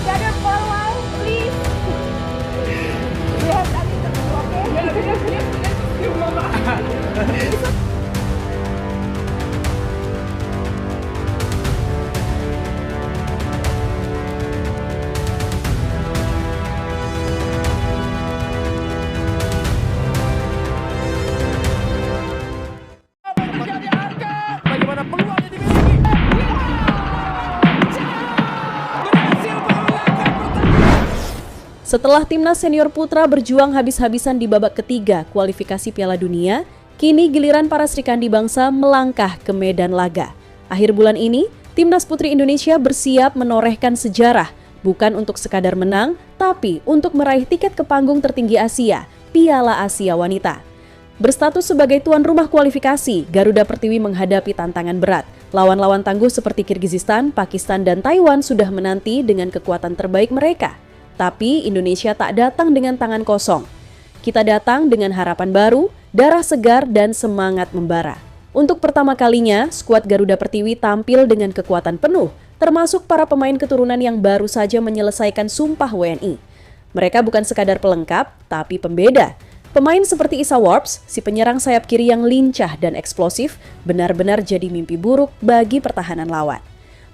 the other ball line, please. We have that interview, okay? Yeah, you mama. Bagaimana peluang yang dimiliki? Berhasil mengalahkan Setelah timnas senior putra berjuang habis-habisan di babak ketiga kualifikasi Piala Dunia, kini giliran para Srikandi bangsa melangkah ke medan laga. Akhir bulan ini, timnas putri Indonesia bersiap menorehkan sejarah, bukan untuk sekadar menang, tapi untuk meraih tiket ke panggung tertinggi Asia, Piala Asia Wanita. Berstatus sebagai tuan rumah kualifikasi, Garuda Pertiwi menghadapi tantangan berat. Lawan-lawan tangguh seperti Kirgizistan, Pakistan, dan Taiwan sudah menanti dengan kekuatan terbaik mereka. Tapi Indonesia tak datang dengan tangan kosong. Kita datang dengan harapan baru, darah segar, dan semangat membara. Untuk pertama kalinya, skuad Garuda Pertiwi tampil dengan kekuatan penuh, termasuk para pemain keturunan yang baru saja menyelesaikan sumpah WNI. Mereka bukan sekadar pelengkap, tapi pembeda. Pemain seperti Issa Worps, si penyerang sayap kiri yang lincah dan eksplosif, benar-benar jadi mimpi buruk bagi pertahanan lawan.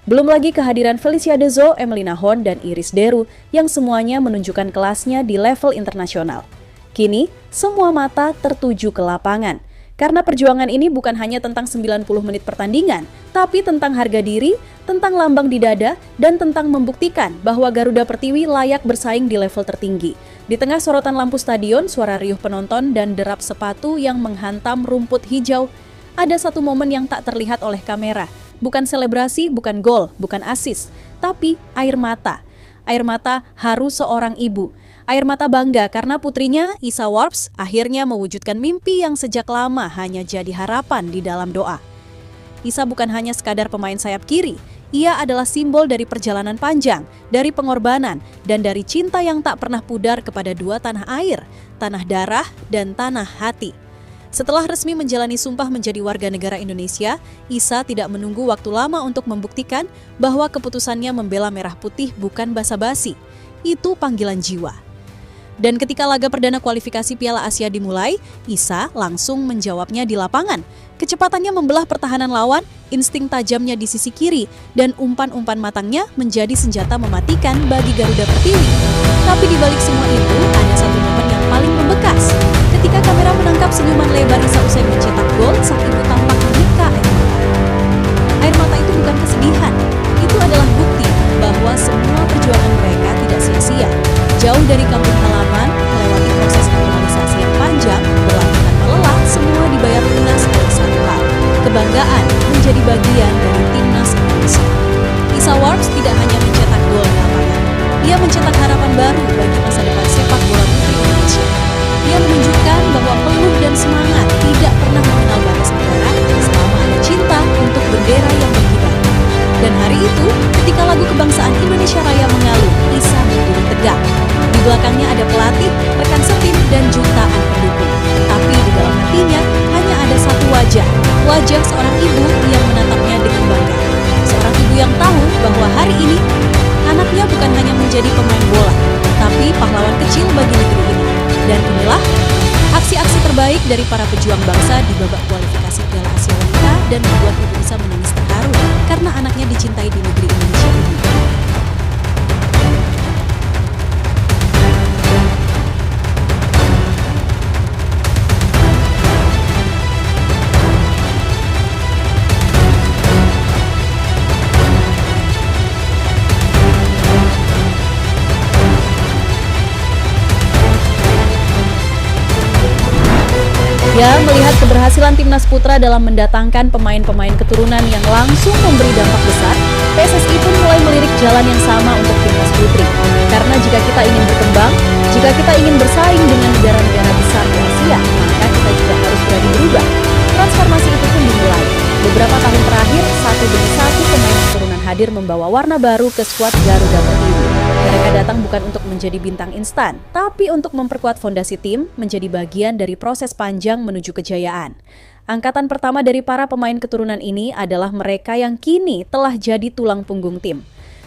Belum lagi kehadiran Felicia Dezo, Emelina Hon, dan Iris Deru yang semuanya menunjukkan kelasnya di level internasional. Kini, semua mata tertuju ke lapangan. Karena perjuangan ini bukan hanya tentang 90 menit pertandingan, tapi tentang harga diri, tentang lambang di dada, dan tentang membuktikan bahwa Garuda Pertiwi layak bersaing di level tertinggi. Di tengah sorotan lampu stadion, suara riuh penonton, dan derap sepatu yang menghantam rumput hijau, ada satu momen yang tak terlihat oleh kamera. Bukan selebrasi, bukan gol, bukan assist, tapi air mata. Air mata haru seorang ibu. Air mata bangga karena putrinya, Issa Worps, akhirnya mewujudkan mimpi yang sejak lama hanya jadi harapan di dalam doa. Issa bukan hanya sekadar pemain sayap kiri, ia adalah simbol dari perjalanan panjang, dari pengorbanan, dan dari cinta yang tak pernah pudar kepada dua tanah air, tanah darah dan tanah hati. Setelah resmi menjalani sumpah menjadi warga negara Indonesia, Issa tidak menunggu waktu lama untuk membuktikan bahwa keputusannya membela merah putih bukan basa-basi. Itu panggilan jiwa. Dan ketika laga perdana kualifikasi Piala Asia dimulai, Issa langsung menjawabnya di lapangan. Kecepatannya membelah pertahanan lawan, insting tajamnya di sisi kiri, dan umpan-umpan matangnya menjadi senjata mematikan bagi Garuda Pertiwi. Tapi di balik semua itu, ada satu momen yang paling membekas. Ketika kamera menangkap senyuman lebar Issa usai mencetak gol, sang ibu tampak menyeka air mata. Air mata itu bukan kesedihan, itu adalah bukti bahwa semua perjuangan mereka tidak sia-sia. Jauh dari kampung halaman, melewati proses naturalisasi yang panjang, berlatih tanpa lelah, semua dibayar lunas oleh satu hal, kebanggaan menjadi bagian dari timnas Indonesia. Issa Worps tidak hanya mencetak gol di lapangan, ia mencetak harapan baru bagi masa depan sepak bola putri Indonesia. Ia menunjukkan bahwa peluh dan semangat tidak pernah mengenal batas negara selama ada cinta untuk bendera yang berkibar. Dan hari itu, ketika lagu kebangsaan Indonesia Raya mengalun, Issa berdiri tegak. Di belakangnya ada pelatih, rekan setim, dan jutaan pendukung. Tapi di dalam hatinya hanya ada satu wajah, wajah seorang ibu yang menatapnya dengan bangga. Seorang ibu yang tahu bahwa hari ini anaknya bukan hanya menjadi pemain bola, tapi pahlawan kecil bagi negeri ini. Dan inilah aksi-aksi terbaik dari para pejuang bangsa di babak kualifikasi Piala Asia Wanita dan membuat ibu Issa menangis terharu karena anaknya dicintai di negeri Indonesia ini. Ya, melihat keberhasilan timnas putra dalam mendatangkan pemain-pemain keturunan yang langsung memberi dampak besar, PSSI pun mulai melirik jalan yang sama untuk timnas putri. Karena jika kita ingin berkembang, jika kita ingin bersaing dengan negara-negara besar di Asia, maka kita juga harus berani berubah. Transformasi itu pun dimulai. Beberapa tahun terakhir, satu demi satu pemain keturunan hadir membawa warna baru ke skuad Garuda Pertiwi. Mereka datang bukan untuk menjadi bintang instan, tapi untuk memperkuat fondasi tim, menjadi bagian dari proses panjang menuju kejayaan. Angkatan pertama dari para pemain keturunan ini adalah mereka yang kini telah jadi tulang punggung tim.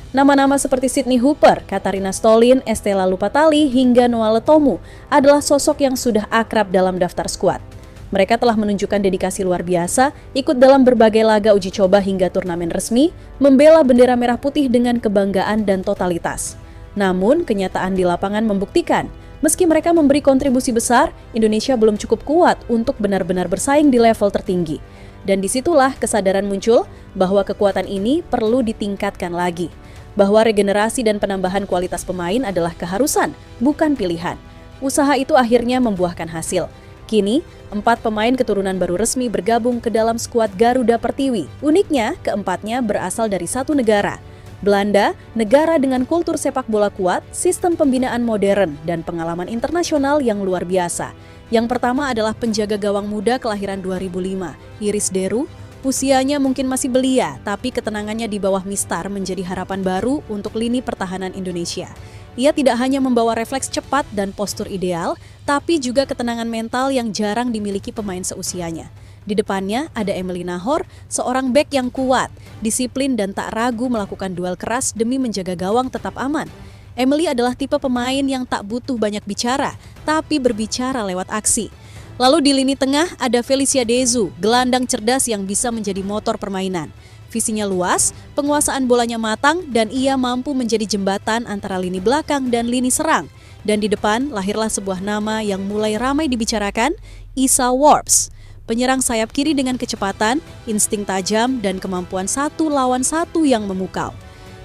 Nama-nama seperti Sydney Hooper, Katarina Stolin, Estela Lupatali, hingga Noah Letomu adalah sosok yang sudah akrab dalam daftar skuad. Mereka telah menunjukkan dedikasi luar biasa, ikut dalam berbagai laga uji coba hingga turnamen resmi, membela bendera merah putih dengan kebanggaan dan totalitas. Namun, kenyataan di lapangan membuktikan, meski mereka memberi kontribusi besar, Indonesia belum cukup kuat untuk benar-benar bersaing di level tertinggi. Dan disitulah kesadaran muncul bahwa kekuatan ini perlu ditingkatkan lagi. Bahwa regenerasi dan penambahan kualitas pemain adalah keharusan, bukan pilihan. Usaha itu akhirnya membuahkan hasil. Kini, 4 pemain keturunan baru resmi bergabung ke dalam skuad Garuda Pertiwi. Uniknya, keempatnya berasal dari satu negara. Belanda, negara dengan kultur sepak bola kuat, sistem pembinaan modern, dan pengalaman internasional yang luar biasa. Yang pertama adalah penjaga gawang muda kelahiran 2005, Iris Deru. Usianya mungkin masih belia, tapi ketenangannya di bawah Mistar menjadi harapan baru untuk lini pertahanan Indonesia. Ia tidak hanya membawa refleks cepat dan postur ideal, tapi juga ketenangan mental yang jarang dimiliki pemain seusianya. Di depannya ada Emily Nahor, seorang bek yang kuat, disiplin dan tak ragu melakukan duel keras demi menjaga gawang tetap aman. Emily adalah tipe pemain yang tak butuh banyak bicara, tapi berbicara lewat aksi. Lalu di lini tengah ada Felicia Dezu, gelandang cerdas yang bisa menjadi motor permainan. Visinya luas, penguasaan bolanya matang, dan ia mampu menjadi jembatan antara lini belakang dan lini serang. Dan di depan lahirlah sebuah nama yang mulai ramai dibicarakan, Isa Worps. Penyerang sayap kiri dengan kecepatan, insting tajam, dan kemampuan 1 lawan 1 yang memukau.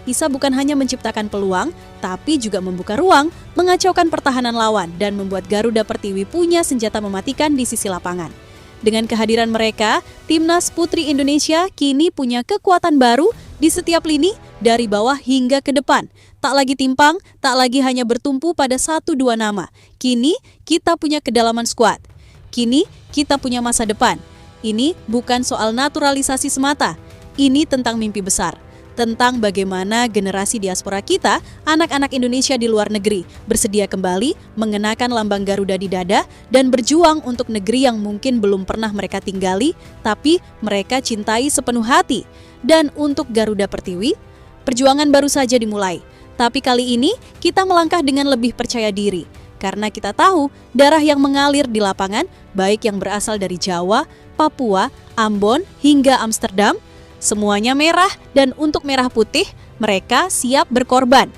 Isa bukan hanya menciptakan peluang, tapi juga membuka ruang, mengacaukan pertahanan lawan, dan membuat Garuda Pertiwi punya senjata mematikan di sisi lapangan. Dengan kehadiran mereka, Timnas Putri Indonesia kini punya kekuatan baru di setiap lini, dari bawah hingga ke depan. Tak lagi timpang, tak lagi hanya bertumpu pada 1-2 nama. Kini kita punya kedalaman skuad. Kini kita punya masa depan. Ini bukan soal naturalisasi semata. Ini tentang mimpi besar. Tentang bagaimana generasi diaspora kita, anak-anak Indonesia di luar negeri, bersedia kembali mengenakan lambang Garuda di dada dan berjuang untuk negeri yang mungkin belum pernah mereka tinggali, tapi mereka cintai sepenuh hati. Dan untuk Garuda Pertiwi, perjuangan baru saja dimulai. Tapi kali ini kita melangkah dengan lebih percaya diri. Karena kita tahu darah yang mengalir di lapangan, baik yang berasal dari Jawa, Papua, Ambon, hingga Amsterdam, semuanya merah, dan untuk merah putih, mereka siap berkorban.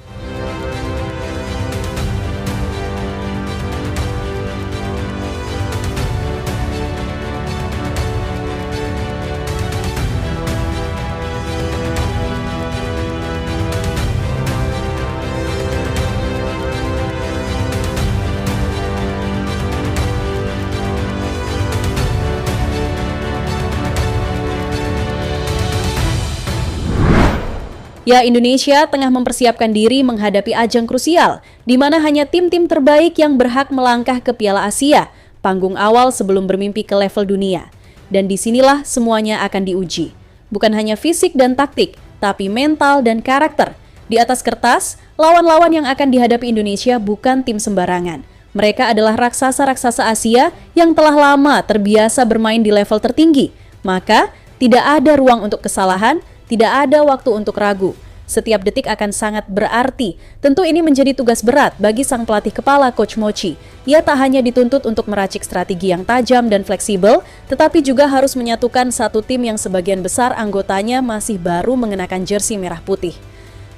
Ya, Indonesia tengah mempersiapkan diri menghadapi ajang krusial, di mana hanya tim-tim terbaik yang berhak melangkah ke Piala Asia, panggung awal sebelum bermimpi ke level dunia. Dan disinilah semuanya akan diuji. Bukan hanya fisik dan taktik, tapi mental dan karakter. Di atas kertas, lawan-lawan yang akan dihadapi Indonesia bukan tim sembarangan. Mereka adalah raksasa-raksasa Asia yang telah lama terbiasa bermain di level tertinggi. Maka, tidak ada ruang untuk kesalahan, tidak ada waktu untuk ragu. Setiap detik akan sangat berarti. Tentu ini menjadi tugas berat bagi sang pelatih kepala Coach Mochi. Ia tak hanya dituntut untuk meracik strategi yang tajam dan fleksibel, tetapi juga harus menyatukan satu tim yang sebagian besar anggotanya masih baru mengenakan jersey merah putih.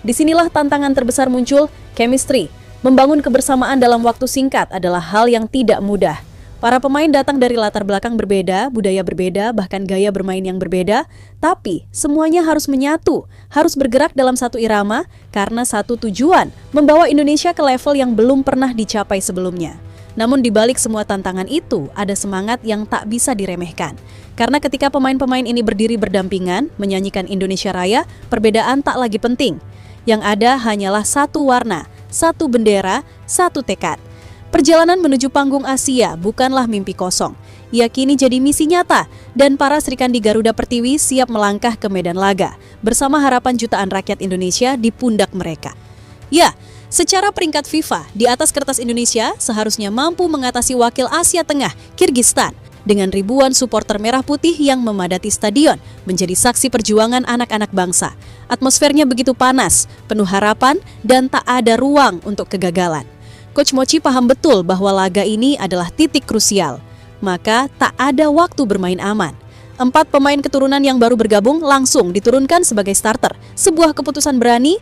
Disinilah tantangan terbesar muncul, chemistry. Membangun kebersamaan dalam waktu singkat adalah hal yang tidak mudah. Para pemain datang dari latar belakang berbeda, budaya berbeda, bahkan gaya bermain yang berbeda, tapi semuanya harus menyatu, harus bergerak dalam satu irama karena satu tujuan, membawa Indonesia ke level yang belum pernah dicapai sebelumnya. Namun di balik semua tantangan itu, ada semangat yang tak bisa diremehkan. Karena ketika pemain-pemain ini berdiri berdampingan, menyanyikan Indonesia Raya, perbedaan tak lagi penting. Yang ada hanyalah satu warna, satu bendera, satu tekad. Perjalanan menuju panggung Asia bukanlah mimpi kosong. Ia kini jadi misi nyata dan para Srikandi Garuda Pertiwi siap melangkah ke medan laga bersama harapan jutaan rakyat Indonesia di pundak mereka. Ya, secara peringkat FIFA, di atas kertas Indonesia seharusnya mampu mengatasi wakil Asia Tengah, Kirgistan. dengan ribuan supporter merah putih yang memadati stadion menjadi saksi perjuangan anak-anak bangsa. Atmosfernya begitu panas, penuh harapan, dan tak ada ruang untuk kegagalan. Coach Mochi paham betul bahwa laga ini adalah titik krusial, maka tak ada waktu bermain aman. 4 pemain keturunan yang baru bergabung langsung diturunkan sebagai starter, sebuah keputusan berani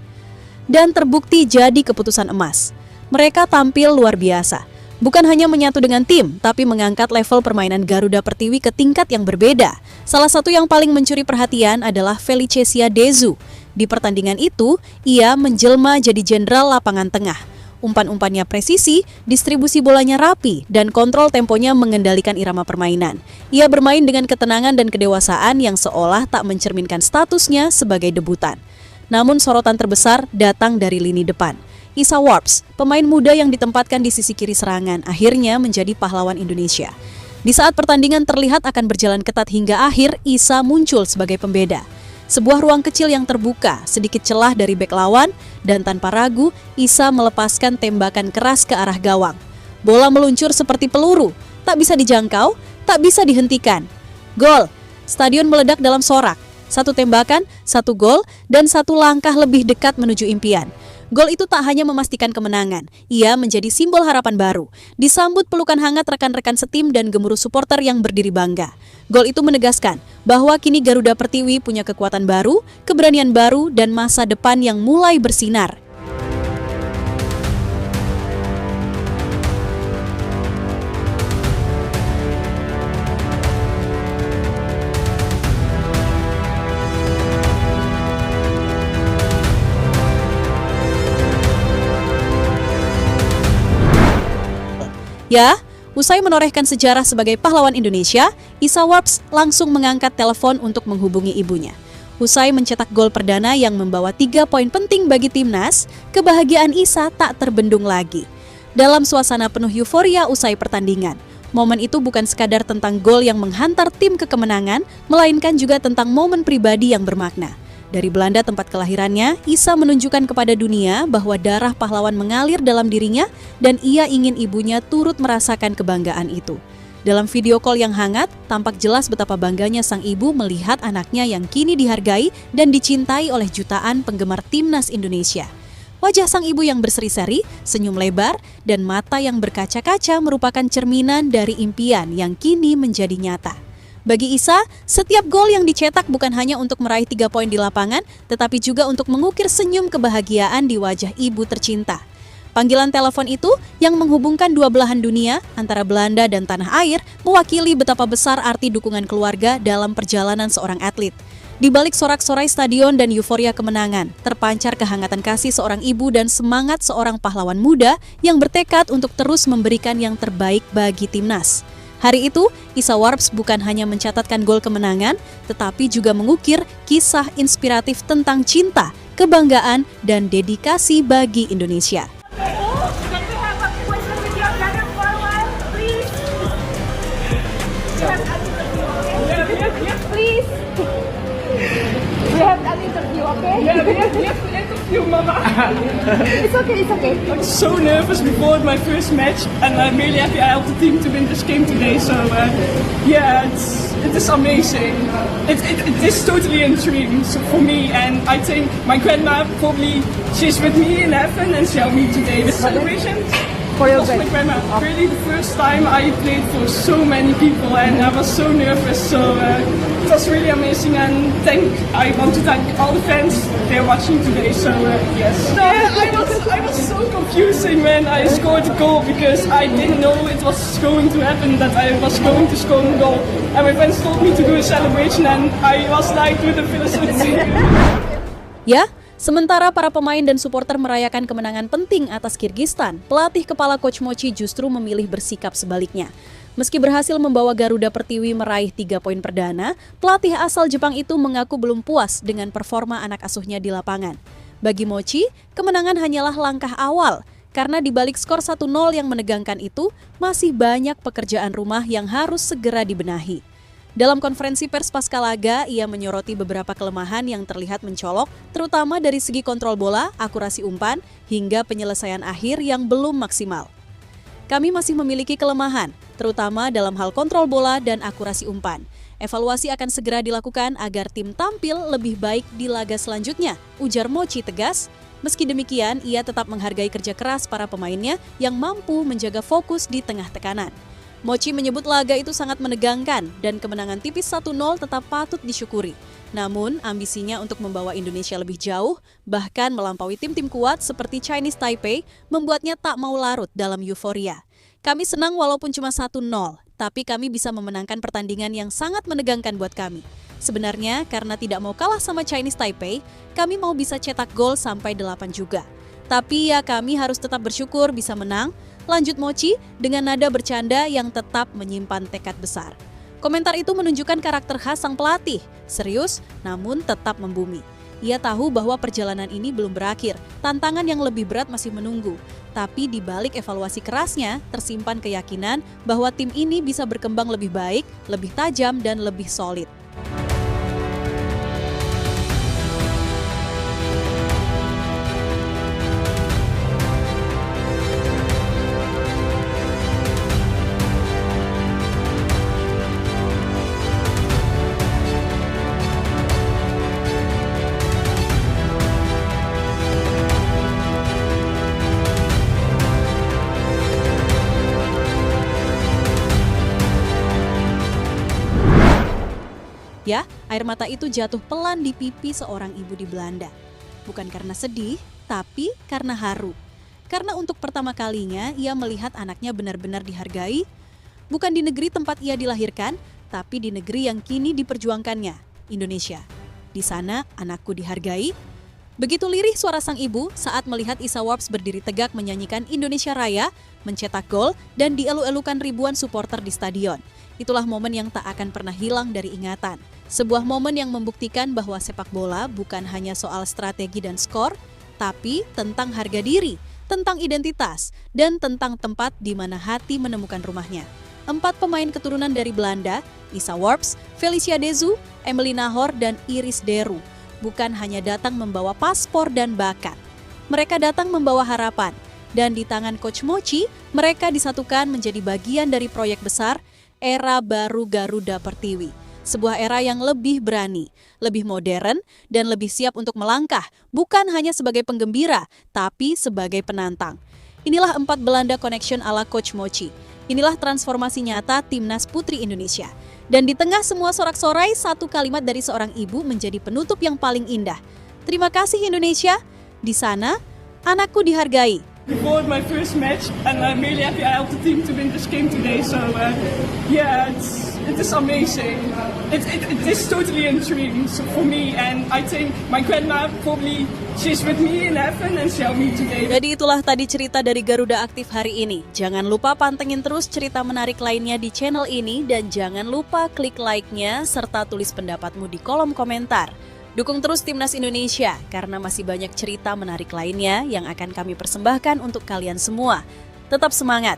dan terbukti jadi keputusan emas. Mereka tampil luar biasa. Bukan hanya menyatu dengan tim, tapi mengangkat level permainan Garuda Pertiwi ke tingkat yang berbeda. Salah satu yang paling mencuri perhatian adalah Felicesia Dezu. Di pertandingan itu, ia menjelma jadi jenderal lapangan tengah. Umpan-umpannya presisi, distribusi bolanya rapi, dan kontrol temponya mengendalikan irama permainan. Ia bermain dengan ketenangan dan kedewasaan yang seolah tak mencerminkan statusnya sebagai debutan. Namun sorotan terbesar datang dari lini depan. Isa Warps, pemain muda yang ditempatkan di sisi kiri serangan, akhirnya menjadi pahlawan Indonesia. Di saat pertandingan terlihat akan berjalan ketat hingga akhir, Isa muncul sebagai pembeda. Sebuah ruang kecil yang terbuka, sedikit celah dari bek lawan, dan tanpa ragu, Isa melepaskan tembakan keras ke arah gawang. Bola meluncur seperti peluru, tak bisa dijangkau, tak bisa dihentikan. Gol! Stadion meledak dalam sorak. 1 tembakan, 1 gol, dan 1 langkah lebih dekat menuju impian. Gol itu tak hanya memastikan kemenangan, ia menjadi simbol harapan baru. Disambut pelukan hangat rekan-rekan setim dan gemuruh supporter yang berdiri bangga. Gol itu menegaskan bahwa kini Garuda Pertiwi punya kekuatan baru, keberanian baru, dan masa depan yang mulai bersinar. Ya, usai menorehkan sejarah sebagai pahlawan Indonesia, Isa Warps langsung mengangkat telepon untuk menghubungi ibunya. Usai mencetak gol perdana yang membawa 3 poin penting bagi timnas, kebahagiaan Isa tak terbendung lagi. Dalam suasana penuh euforia usai pertandingan, momen itu bukan sekadar tentang gol yang menghantar tim ke kemenangan, melainkan juga tentang momen pribadi yang bermakna. Dari Belanda tempat kelahirannya, Isa menunjukkan kepada dunia bahwa darah pahlawan mengalir dalam dirinya dan ia ingin ibunya turut merasakan kebanggaan itu. Dalam video call yang hangat, tampak jelas betapa bangganya sang ibu melihat anaknya yang kini dihargai dan dicintai oleh jutaan penggemar timnas Indonesia. Wajah sang ibu yang berseri-seri, senyum lebar, dan mata yang berkaca-kaca merupakan cerminan dari impian yang kini menjadi nyata. Bagi Isa, setiap gol yang dicetak bukan hanya untuk meraih 3 poin di lapangan, tetapi juga untuk mengukir senyum kebahagiaan di wajah ibu tercinta. Panggilan telepon itu yang menghubungkan dua belahan dunia antara Belanda dan tanah air mewakili betapa besar arti dukungan keluarga dalam perjalanan seorang atlet. Di balik sorak-sorai stadion dan euforia kemenangan, terpancar kehangatan kasih seorang ibu dan semangat seorang pahlawan muda yang bertekad untuk terus memberikan yang terbaik bagi timnas. Hari itu, Isa Warps bukan hanya mencatatkan gol kemenangan, tetapi juga mengukir kisah inspiratif tentang cinta, kebanggaan, dan dedikasi bagi Indonesia. Can we have a question with your brother for a while, please? Please. We have an interview, okay? Yeah, we have to interview Mama. It's okay, it's okay. I'm so nervous before my first match, and I'm really happy I helped the team to win this game today. So yeah, it is amazing. It is totally a dream for me, and I think my grandma probably she's with me in heaven, and she helped me today with celebration. For your My grandma. Really, the first time I played for so many people, and I was so nervous. So it was really amazing, and I want to thank all the fans they're watching today. So yes. I was so confusing when I scored the goal because I didn't know it was going to happen that I was going to score a goal, and my friends told me to do a celebration, and I was like with the felicity. Ya, sementara para pemain dan supporter merayakan kemenangan penting atas Kirgistan, pelatih kepala Coach Mochi justru memilih bersikap sebaliknya. Meski berhasil membawa Garuda Pertiwi meraih 3 poin perdana, pelatih asal Jepang itu mengaku belum puas dengan performa anak asuhnya di lapangan. Bagi Mochi, kemenangan hanyalah langkah awal, karena di balik skor 1-0 yang menegangkan itu, masih banyak pekerjaan rumah yang harus segera dibenahi. Dalam konferensi pers pasca laga, ia menyoroti beberapa kelemahan yang terlihat mencolok, terutama dari segi kontrol bola, akurasi umpan, hingga penyelesaian akhir yang belum maksimal. Kami masih memiliki kelemahan, terutama dalam hal kontrol bola dan akurasi umpan. Evaluasi akan segera dilakukan agar tim tampil lebih baik di laga selanjutnya, ujar Mochi tegas. Meski demikian, ia tetap menghargai kerja keras para pemainnya yang mampu menjaga fokus di tengah tekanan. Mochi menyebut laga itu sangat menegangkan dan kemenangan tipis 1-0 tetap patut disyukuri. Namun, ambisinya untuk membawa Indonesia lebih jauh, bahkan melampaui tim-tim kuat seperti Chinese Taipei, membuatnya tak mau larut dalam euforia. Kami senang walaupun cuma 1-0, tapi kami bisa memenangkan pertandingan yang sangat menegangkan buat kami. Sebenarnya, karena tidak mau kalah sama Chinese Taipei, kami mau bisa cetak gol sampai 8 juga. Tapi ya kami harus tetap bersyukur bisa menang, lanjut Mochi dengan nada bercanda yang tetap menyimpan tekad besar. Komentar itu menunjukkan karakter khas sang pelatih, serius namun tetap membumi. Ia tahu bahwa perjalanan ini belum berakhir, tantangan yang lebih berat masih menunggu. Tapi di balik evaluasi kerasnya, tersimpan keyakinan bahwa tim ini bisa berkembang lebih baik, lebih tajam, dan lebih solid. Ya, air mata itu jatuh pelan di pipi seorang ibu di Belanda. Bukan karena sedih, tapi karena haru. Karena untuk pertama kalinya ia melihat anaknya benar-benar dihargai, bukan di negeri tempat ia dilahirkan, tapi di negeri yang kini diperjuangkannya, Indonesia. Di sana, anakku dihargai. Begitu lirih suara sang ibu saat melihat Isa Worps berdiri tegak menyanyikan Indonesia Raya, mencetak gol, dan dielu-elukan ribuan supporter di stadion. Itulah momen yang tak akan pernah hilang dari ingatan. Sebuah momen yang membuktikan bahwa sepak bola bukan hanya soal strategi dan skor, tapi tentang harga diri, tentang identitas, dan tentang tempat di mana hati menemukan rumahnya. 4 pemain keturunan dari Belanda, Isa Worps, Felicia Dezu, Emily Nahor, dan Iris Deru, bukan hanya datang membawa paspor dan bakat. Mereka datang membawa harapan, dan di tangan Coach Mochi, mereka disatukan menjadi bagian dari proyek besar, era baru Garuda Pertiwi. Sebuah era yang lebih berani, lebih modern, dan lebih siap untuk melangkah, bukan hanya sebagai penggembira, tapi sebagai penantang. Inilah 4 Belanda Connection ala Coach Mochi. Inilah transformasi nyata Timnas Putri Indonesia. Dan di tengah semua sorak-sorai, satu kalimat dari seorang ibu menjadi penutup yang paling indah. Terima kasih Indonesia, di sana anakku dihargai. Before my first match, and I'm really happy I helped the team to win this game today. So yeah, it is amazing. It is totally a dream for me, and I think my grandma probably she's with me in heaven and she helped me today. Jadi itulah tadi cerita dari Garuda Aktif hari ini. Jangan lupa pantengin terus cerita menarik lainnya di channel ini dan jangan lupa klik like-nya serta tulis pendapatmu di kolom komentar. Dukung terus Timnas Indonesia karena masih banyak cerita menarik lainnya yang akan kami persembahkan untuk kalian semua. Tetap semangat!